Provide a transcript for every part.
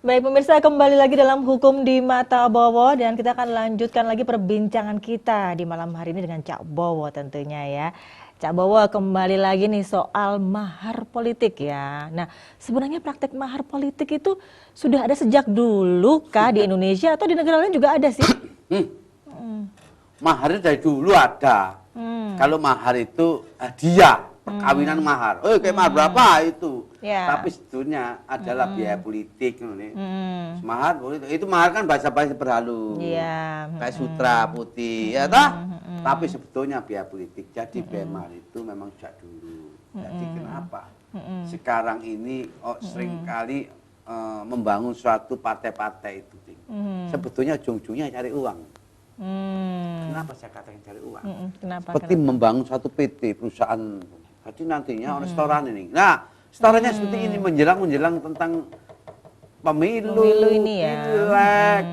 Baik pemirsa, kembali lagi dalam Hukum di Mata Bowo dan kita akan lanjutkan lagi perbincangan kita di malam hari ini dengan Cak Bowo tentunya ya. Cak Bowo, kembali lagi nih soal mahar politik ya. Nah, sebenarnya praktek mahar politik itu sudah ada sejak dulu kah di Indonesia atau di negara lain juga ada sih? Mahar dari dulu ada. Kalau mahar itu hadiah, perkawinan mahar. Oh, kayak mahar berapa itu? Ya. Tapi sebetulnya adalah biaya politik nih. Mahar politik itu mahar kan bahasa-bahasa berhalus. Iya. Kayak sutra putih, ya toh? Tapi sebetulnya biaya politik. Jadi biaya mahar itu memang sejak dulu. Jadi kenapa? Sekarang ini seringkali membangun suatu partai-partai itu. Sebetulnya ujung-ujungnya cari uang. Kenapa saya katakan cari uang? Kenapa? Seperti membangun suatu PT, perusahaan. Jadi nantinya restoran ini. Nah, restorannya seperti ini menjelang tentang pemilu ini ya. Pileg,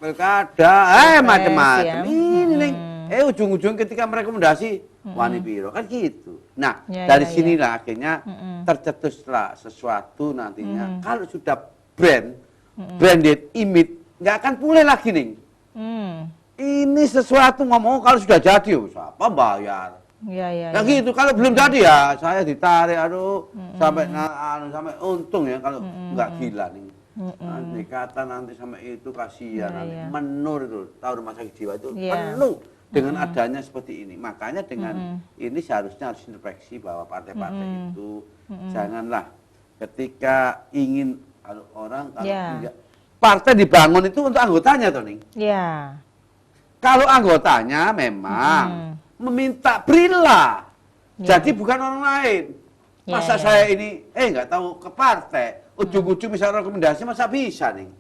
pilkada, macam-macam. Ya. Ini nih. Ujung-ujung ketika merekomendasi wani biro kan gitu. Nah, dari sinilah akhirnya tercetuslah sesuatu nantinya. Kalau sudah branded image, nggak akan pulih lagi nih. Ini sesuatu ngomong kalau sudah jadi, siapa bayar? Ya gitu. Kalau belum jadi ya saya ditarik, sampai sampai untung ya kalau nggak gila nih. Nanti kata nanti sampai itu kasihan, nanti menur itu tahu rumah sakit jiwa itu penuh dengan adanya seperti ini. Makanya dengan ini seharusnya harus introspeksi bahwa partai-partai itu janganlah ketika ingin orang tidak partai dibangun itu untuk anggotanya toh nih. Iya. Kalau anggotanya memang meminta berilah. Jadi bukan orang lain. Masa saya ini nggak tahu ke partai, ujung-ujung misalnya rekomendasi masa bisa nih.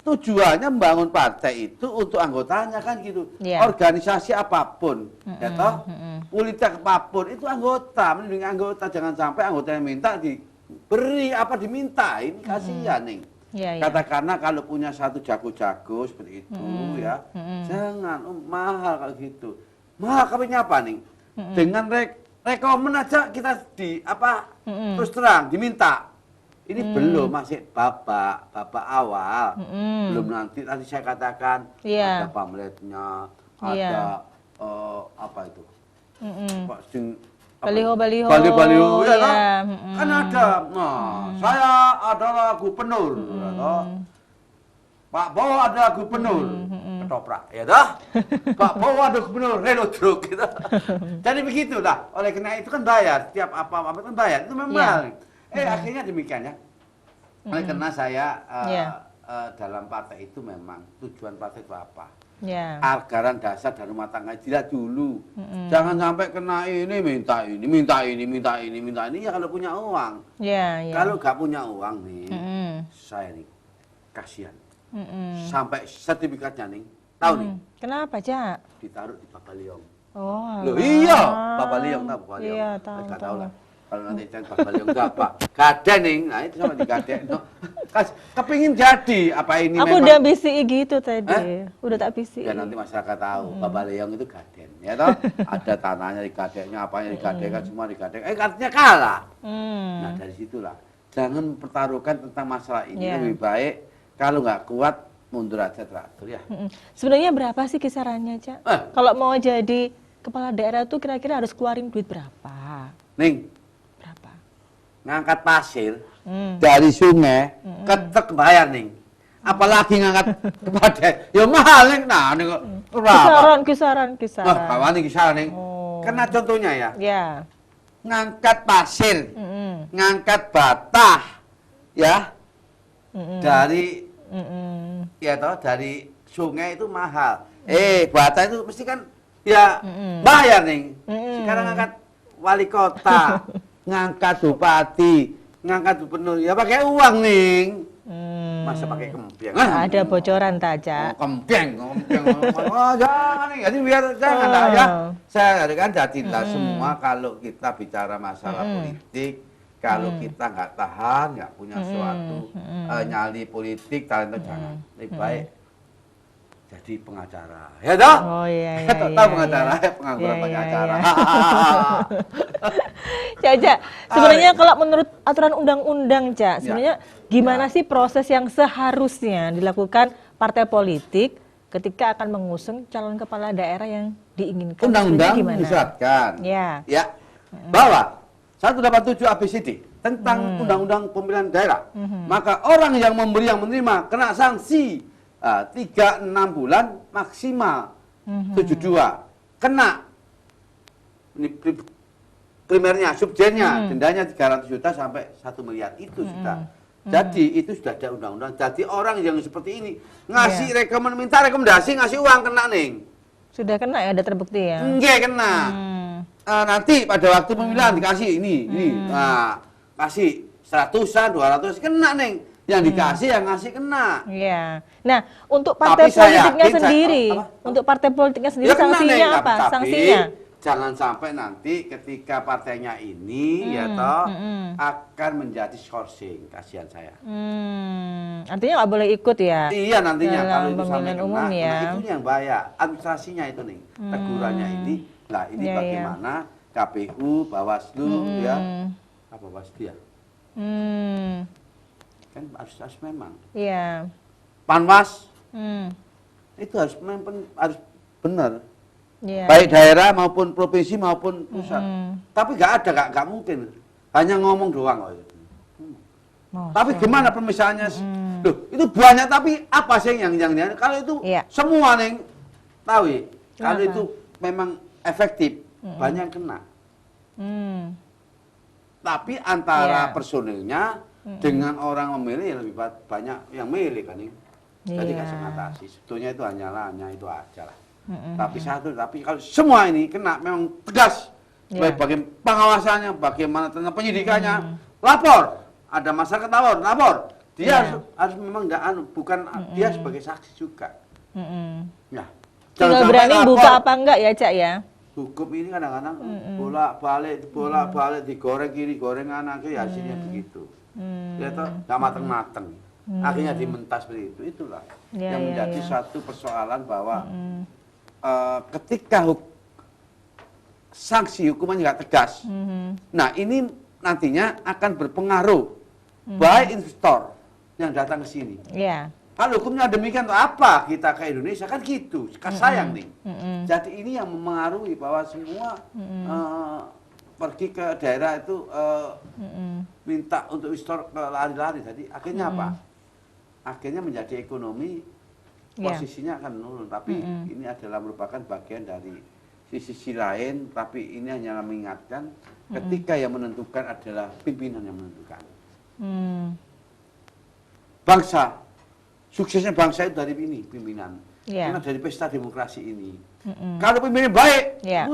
Tujuannya membangun partai itu untuk anggotanya kan gitu. Organisasi apapun, ya toh, politik apapun itu anggota, melindungi anggota. Jangan sampai anggota yang minta diberi apa dimintain, kasihan nih. Katakanlah kalau punya satu jago-jago seperti itu ya, jangan mahal kalau gitu. Mahal kawinnya apa nih? Dengan rekomen aja kita terus terang diminta. Ini belum masih babak awal, belum nanti saya katakan ada pamfletnya, ada apa itu? Baliho-baliho ya, kan ada. Nah, saya adalah gubernur, Pak Bowo ada gubernur, ketoprak, ya dah. Pak Bowo ada gubernur, relodruk, gitu. Jadi begitu lah. Oleh karena itu kan bayar, setiap apa kan bayar, itu memang. Akhirnya demikian ya. Oleh karena saya dalam partai itu memang tujuan partai itu apa? Anggaran dasar dan rumah tangga dilihat dulu. Jangan sampai kena ini minta ini ya kalau punya uang. Kalau nggak punya uang nih, saya nih kasihan. Sampai sertifikatnya nih, tahu nih? Kenapa, Cak? Ditaruh di Papaliong. Oh. Loh iya, Papaliong tahu Papaliong. Iya, tahu lah. Kalau nanti jangan Papaliong itu apa? Gaden nih, nah itu sama di gaden. Kepingin jadi apa ini? Aku udah BCI gitu tadi, udah tak BCI. Ya nanti masyarakat tahu, Papaliong itu gaden, ya toh? Ada tanahnya di gadennya, apanya di gaden kan semua di gaden. Artinya kalah. Nah dari situlah, jangan pertaruhkan tentang masalah ini. Lebih baik kalau nggak kuat mundur aja teratur ya. Sebenarnya berapa sih kisarannya, Cak? Kalau mau jadi kepala daerah tuh kira-kira harus keluarin duit berapa? Ning, berapa? Ngangkat pasir dari sungai ke bayar nih. Apalagi ngangkat kepada ya mahal nih. Nah, nih berapa? Kisaran. Kawan nih kisaran nih. Karena contohnya ya. Ngangkat pasir, ngangkat bata, ya. Dari dari sungai itu mahal. Bata itu mesti kan ya bayar nih. Sekarang ngangkat wali kota, ngangkat bupati, ngangkat gubernur, ya pakai uang nih. Masa pakai kempeng? Ada bocoran taja. Kempeng. Jangan nih, jadi biar jangan lah ya. Saya kan jadilah semua kalau kita bicara masalah politik, kalau kita nggak tahan, nggak punya suatu nyali politik, talenta jangan. Lebih baik jadi pengacara. Ya toh? Oh iya iya. Tahu iya, pengacara, iya. pengangguran Iya, iya, pengacara. iya. Caca, sebenarnya kalau menurut aturan undang-undang, Cak, Ya. sebenarnya gimana Ya. sih proses yang seharusnya dilakukan partai politik ketika akan mengusung calon kepala daerah yang diinginkan? Undang-undang Sebenarnya gimana? mengisyaratkan Ya. bahwa 187 ABCD tentang undang-undang pemilihan daerah, maka orang yang memberi yang menerima kena sanksi 3-6 bulan maksimal 72 kena ini primernya, subjennya dendanya 300 juta sampai 1 miliar itu sudah. Jadi itu sudah ada undang-undang. Jadi orang yang seperti ini ngasih minta rekomendasi ngasih uang kena ning. Sudah kena ya, ada terbukti ya? Nggih kena. Nanti pada waktu pemilihan dikasih ini. Nah, kasih 100-an, 200 kena ning. Yang dikasih yang ngasih kena. Iya. Nah, untuk partai Tapi saya politiknya yakin, sendiri, apa? untuk partai politiknya sendiri Ya kena, sanksinya Neng. apa? Tapi Sanksinya? jangan sampai nanti ketika partainya ini ya toh akan menjadi sourcing, kasihan saya. Artinya nggak boleh ikut ya? Iya nantinya dalam kalau itu sampai pemilihan kena, umum ya. nah itu yang bahaya. Administrasinya itu nih, tegurannya ini. Nah ini Iya, bagaimana KPU, Bawaslu ya, apa Bawaslu ya? Kan harus memang. Iya. Panwas Hmm. itu harus benar. Iya. Baik daerah maupun provinsi maupun pusat. Tapi nggak mungkin. Hanya ngomong doang kok. Mau. Tapi gimana pemisahannya? Loh, itu banyak tapi apa sih yang kalau itu Iya. semua nih tahu ya. Kalau Kenapa? itu memang efektif, banyak yang kena. Tapi antara Iya. personilnya dengan orang memilih ya lebih banyak yang milih kan ini. Jadi Iya. kasih mengatasi. Sebetulnya itu hanya itu aja lah. Tapi kalau semua ini kena memang tegas. Iya. Baik bagaimana pengawasannya, bagaimana tentang penyidikannya, lapor. Ada masyarakat lapor. Dia Iya. harus memang bukan dia sebagai saksi juga. Ya. Jangan Tinggal sampai berani lapor. buka apa enggak ya, Cak ya? Hukum ini kadang-kadang bolak-balik digoreng kiri, goreng kanan, akhirnya hasilnya begitu. Ya toh, nggak mateng-mateng. Akhirnya dimentas seperti itu. Itulah Ya, yang ya, menjadi ya. satu persoalan bahwa ketika sanksi hukumannya nggak tegas, nah ini nantinya akan berpengaruh baik investor yang datang ke sini. Iya. Kalau hukumnya demikian, tuh apa kita ke Indonesia kan gitu, sayang nih. Jadi ini yang memengaruhi bahwa semua pergi ke daerah itu minta untuk investor ke lari-lari. Jadi akhirnya apa? Akhirnya menjadi ekonomi posisinya akan menurun. Tapi ini adalah merupakan bagian dari sisi lain. Tapi ini hanya mengingatkan ketika yang menentukan adalah pimpinan yang menentukan. Bangsa, suksesnya bangsa itu dari ini pimpinan. Iya. Karena dari pesta demokrasi ini. Kalau pimpinan baik, Iya.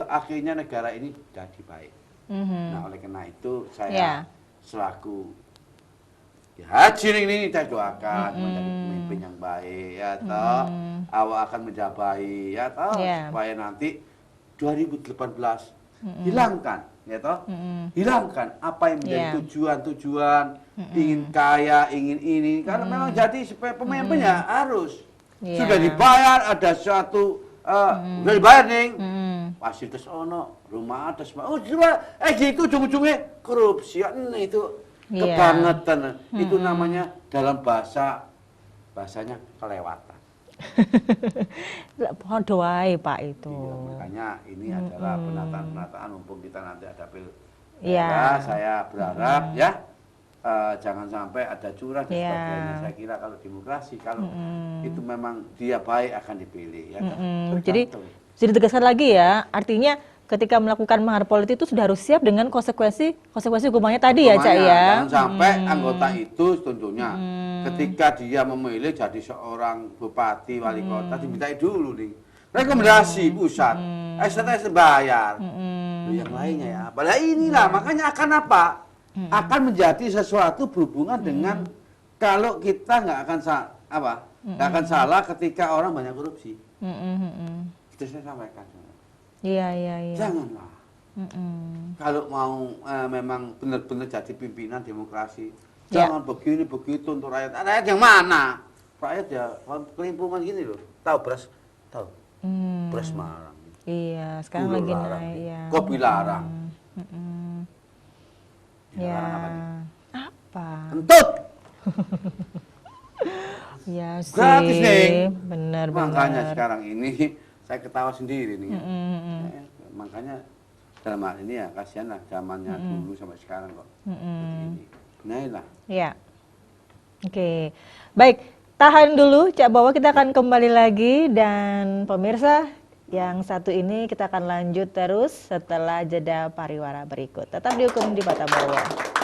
akhirnya negara ini jadi baik. Nah oleh karena itu saya Iya. selaku ya Haji ini saya doakan menjadi pemimpin yang baik ya toh. Awak akan menjabahi ya toh Iya. supaya nanti 2018 hilangkan ya toh. Hilangkan apa yang menjadi Iya. tujuan-tujuan ingin kaya, ingin ini karena memang jadi supaya pemimpinnya harus Iya. sudah dibayar ada suatu sudah dibayar nih fasilitas ono rumah ada semua gitu ujung-ujungnya korupsi itu Iya. kebangetan itu namanya dalam bahasanya kelewatan. Podo wae Pak itu. Iya, makanya ini adalah penataan mumpung kita nanti ada Iya. daerah, saya berharap ya jangan sampai ada curang dan Iya. sebagainya. Saya kira kalau demokrasi kalau itu memang dia baik akan dipilih ya. Jadi Tergantung. bisa ditegaskan lagi ya, artinya ketika melakukan mahar politik itu sudah harus siap dengan konsekuensi hukumannya tadi ya, Cak Pokoknya ya. Jangan sampai anggota itu tentunya ketika dia memilih jadi seorang bupati, wali kota dimintai dulu nih rekomendasi pusat, STS bayar, yang lainnya ya. Padahal inilah makanya akan apa? Akan menjadi sesuatu berhubungan dengan kalau kita nggak akan nggak akan salah ketika orang banyak korupsi. Itu saya sampaikan. Iya, iya, iya. Janganlah. Kalau mau memang benar-benar jadi pimpinan demokrasi, jangan begini begitu untuk rakyat. Rakyat yang mana? rakyat ya kelimpungan gini loh. Tahu beras? Tahu. Beras marang. Iya, sekarang Gula lagi larang. naik ya. Kopi larang. Ya. Larang apa nih? Apa? Kentut. Ya sih. Gratis, Neng. Bener. Makanya sekarang ini saya ketawa sendiri nih. Makanya dalam hal ini ya kasihan lah zamannya dulu sampai sekarang kok. Ini. Nah lah. Ya. Oke. Baik, tahan dulu Cak Bowo, kita akan kembali lagi dan pemirsa yang satu ini kita akan lanjut terus setelah jeda pariwara berikut. Tetap dihukum di Mata Bowo.